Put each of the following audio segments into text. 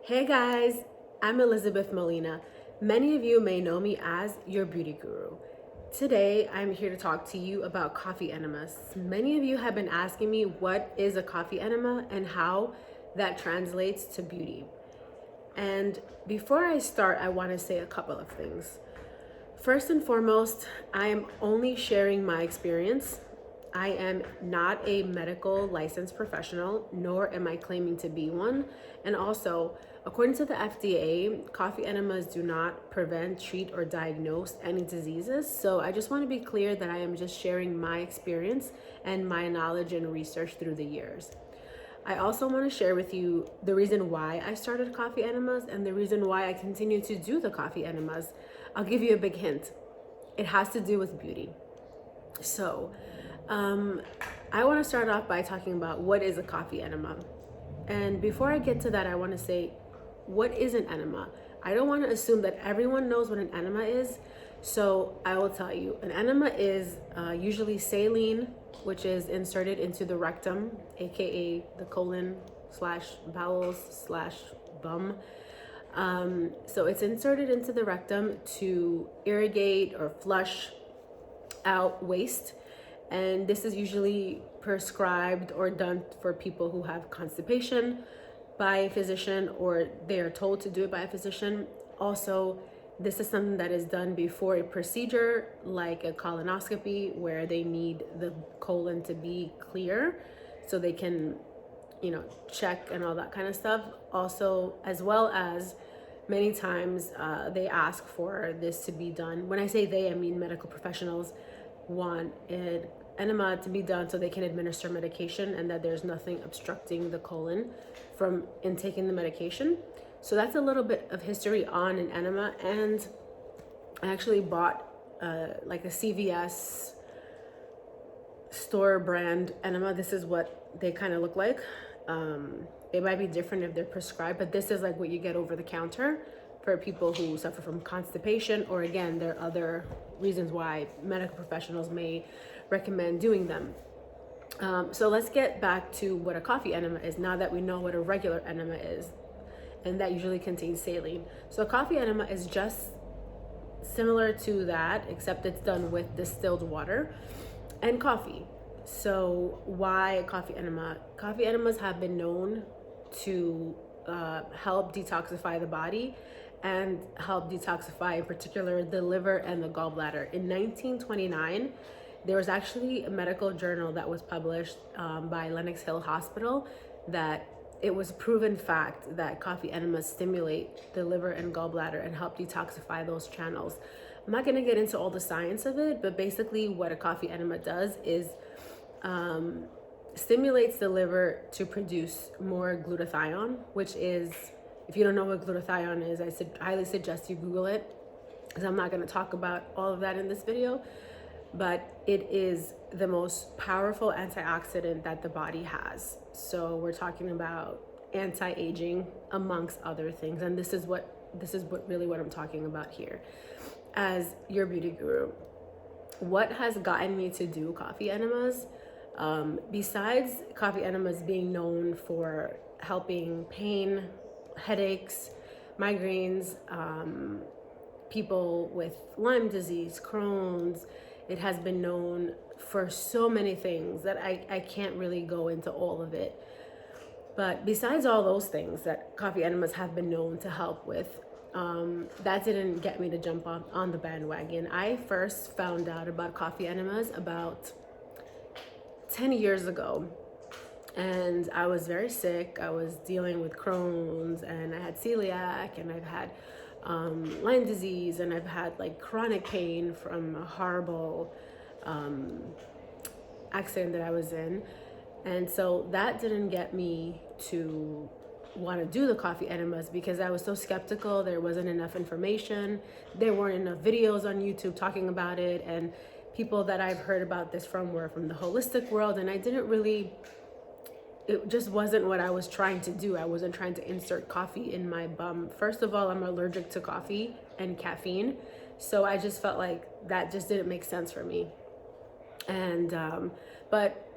Hey guys, I'm Elizabeth Molina. Many of you may know me as your beauty guru. Today, I'm here to talk to you about coffee enemas. Many of you have been asking me what is a coffee enema and how that translates to beauty. And before I start, I want to say a couple of things. First and foremost, I am only sharing my experience. I am not a medical licensed professional, nor am I claiming to be one. And also, according to the FDA, coffee enemas do not prevent, treat, or diagnose any diseases. So I just want to be clear that I am just sharing my experience and my knowledge and research through the years. I also want to share with you the reason why I started coffee enemas and the reason why I continue to do the coffee enemas. I'll give you a big hint. It has to do with beauty. So, I want to start off by talking about what is a coffee enema. And before I get to that, I want to say, what is an enema? I don't want to assume that everyone knows what an enema is. So I will tell you, an enema is usually saline, which is inserted into the rectum, aka the colon slash bowels slash bum. So it's inserted into the rectum to irrigate or flush out waste. And this is usually prescribed or done for people who have constipation by a physician, or they are told to do it by a physician. Also, this is something that is done before a procedure like a colonoscopy, where they need the colon to be clear so they can, check and all that kind of stuff. Also, as well as many times they ask for this to be done. When I say they, I mean medical professionals want an enema to be done so they can administer medication and that there's nothing obstructing the colon from intaking the medication. So that's a little bit of history on an enema. And I actually bought like a CVS store brand enema. This is what they kind of look like. It might be different if they're prescribed, but this is like what you get over the counter for people who suffer from constipation, or again, there are other reasons why medical professionals may recommend doing them. So let's get back to what a coffee enema is now that we know what a regular enema is, and that usually contains saline. So a coffee enema is just similar to that, except it's done with distilled water and coffee. So why a coffee enema? Coffee enemas have been known to help detoxify the body and help detoxify in particular the liver and the gallbladder. In 1929, there was actually a medical journal that was published by Lenox Hill Hospital that it was proven fact that coffee enemas stimulate the liver and gallbladder and help detoxify those channels. I'm not going to get into all the science of it, but basically what a coffee enema does is stimulates the liver to produce more glutathione, which is, if you don't know what glutathione is, I highly suggest you Google it, because I'm not going to talk about all of that in this video, but it is the most powerful antioxidant that the body has. So we're talking about anti-aging amongst other things, and this is what really what I'm talking about here as your beauty guru. What has gotten me to do coffee enemas? Besides coffee enemas being known for helping pain, headaches, migraines, people with Lyme disease, Crohn's, it has been known for so many things that I can't really go into all of it. But besides all those things that coffee enemas have been known to help with, that didn't get me to jump on the bandwagon. I first found out about coffee enemas about 10 years ago, and I was very sick. I was dealing with Crohn's, and I had celiac, and I've had Lyme disease, and I've had like chronic pain from a horrible accident that I was in. And so that didn't get me to want to do the coffee enemas because I was so skeptical. There wasn't enough information. There weren't enough videos on YouTube talking about it, and people that I've heard about this from were from the holistic world, and it just wasn't what I was trying to do. I wasn't trying to insert coffee in my bum. First of all, I'm allergic to coffee and caffeine, so I just felt like that just didn't make sense for me. And but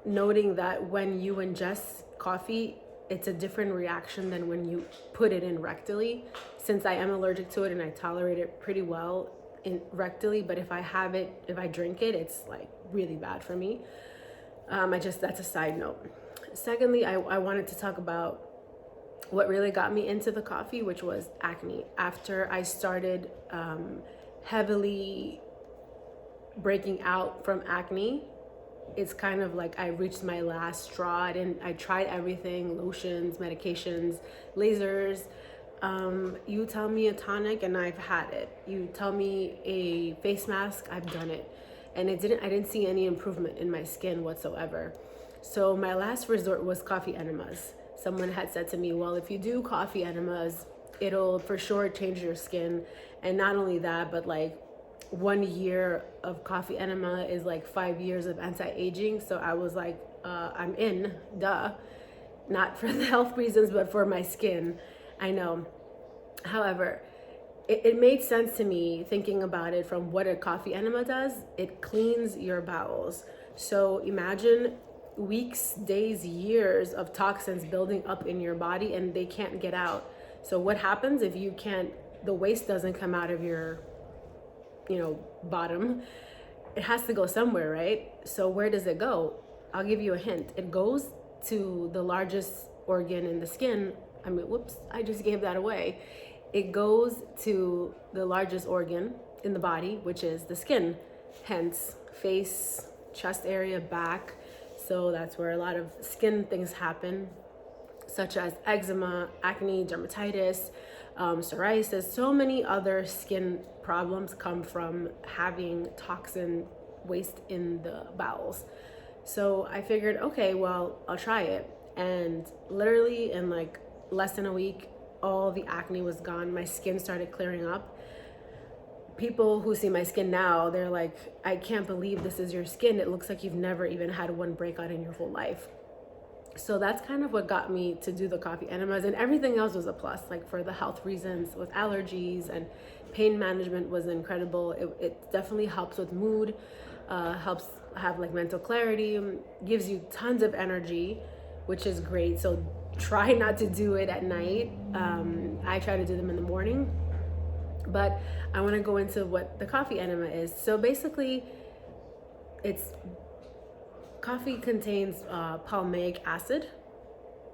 noting that when you ingest coffee, it's a different reaction than when you put it in rectally, since I am allergic to it and I tolerate it pretty well in rectally. But if I drink it, it's like really bad for me. That's a side note. Secondly, I wanted to talk about what really got me into the coffee, which was acne. After I started heavily breaking out from acne, it's kind of like I reached my last straw. I tried everything: lotions, medications, lasers. You tell me a tonic and I've had it. You tell me a face mask, I've done it. And I didn't see any improvement in my skin whatsoever. So my last resort was coffee enemas. Someone had said to me, well, if you do coffee enemas, it'll for sure change your skin. And not only that, but like 1 year of coffee enema is like 5 years of anti-aging. So I was like, I'm in, duh. Not for the health reasons, but for my skin. I know. However, it made sense to me thinking about it from what a coffee enema does. It cleans your bowels. So imagine weeks, days, years of toxins building up in your body and they can't get out. So what happens if the waste doesn't come out of your, bottom? It has to go somewhere, right? So where does it go? I'll give you a hint. It goes to the largest organ in the skin. Whoops, I just gave that away. It goes to the largest organ in the body, which is the skin, hence face, chest area, back. So that's where a lot of skin things happen, such as eczema, acne, dermatitis, psoriasis. So many other skin problems come from having toxin waste in the bowels. So I figured, okay, well, I'll try it. And literally in like less than a week, all the acne was gone. My skin started clearing up. People who see my skin now, they're like, I can't believe this is your skin. It looks like you've never even had one breakout in your whole life. So that's kind of what got me to do the coffee enemas, and everything else was a plus, like for the health reasons with allergies and pain management was incredible. It definitely helps with mood, helps have like mental clarity, gives you tons of energy, which is great. So try not to do it at night. I try to do them in the morning. But I want to go into what the coffee enema is. So basically, coffee contains palmitic acid,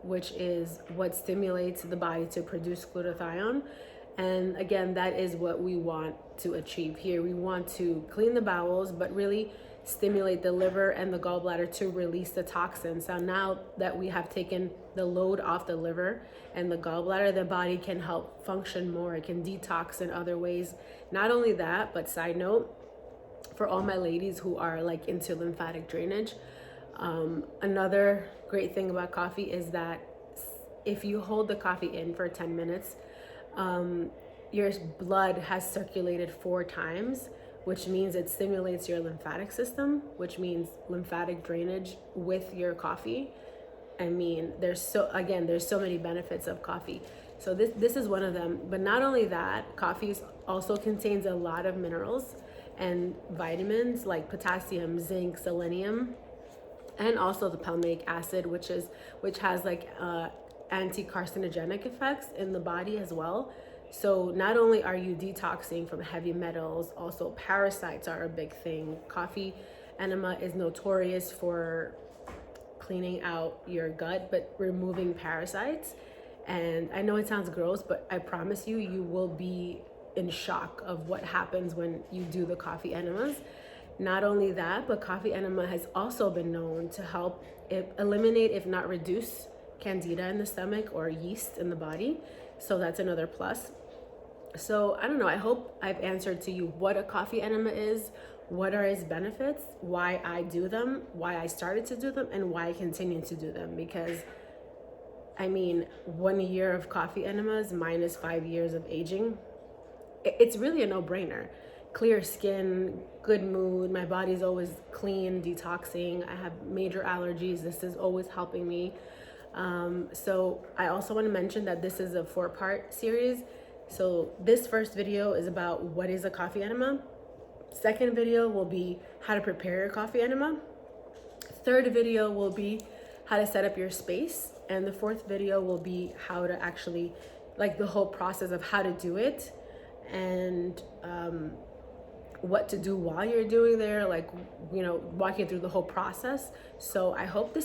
which is what stimulates the body to produce glutathione. And again, that is what we want to achieve here. We want to clean the bowels, but really stimulate the liver and the gallbladder to release the toxins. So now that we have taken the load off the liver and the gallbladder, the body can help function more. It can detox in other ways. Not only that, but side note, for all my ladies who are like into lymphatic drainage, another great thing about coffee is that if you hold the coffee in for 10 minutes, your blood has circulated 4 times, which means it stimulates your lymphatic system, which means lymphatic drainage with your coffee. There's so many benefits of coffee. So this is one of them. But not only that, coffee also contains a lot of minerals and vitamins like potassium, zinc, selenium, and also the palmitic acid, which has like anti-carcinogenic effects in the body as well. So not only are you detoxing from heavy metals, also parasites are a big thing. Coffee enema is notorious for cleaning out your gut, but removing parasites. And I know it sounds gross, but I promise you, you will be in shock of what happens when you do the coffee enemas. Not only that, but coffee enema has also been known to help eliminate, if not reduce, candida in the stomach or yeast in the body. So that's another plus. So I don't know, I hope I've answered to you what a coffee enema is, what are its benefits, why I do them, why I started to do them, and why I continue to do them. Because 1 year of coffee enemas minus 5 years of aging, it's really a no-brainer. Clear skin, good mood, my body's always clean, detoxing, I have major allergies, this is always helping me. So I also want to mention that this is a 4-part series. So this first video is about what is a coffee enema. Second video will be how to prepare your coffee enema. Third video will be how to set up your space. And the fourth video will be how to actually, like the whole process of how to do it, and what to do while you're doing there, like, you know, walking through the whole process. So I hope this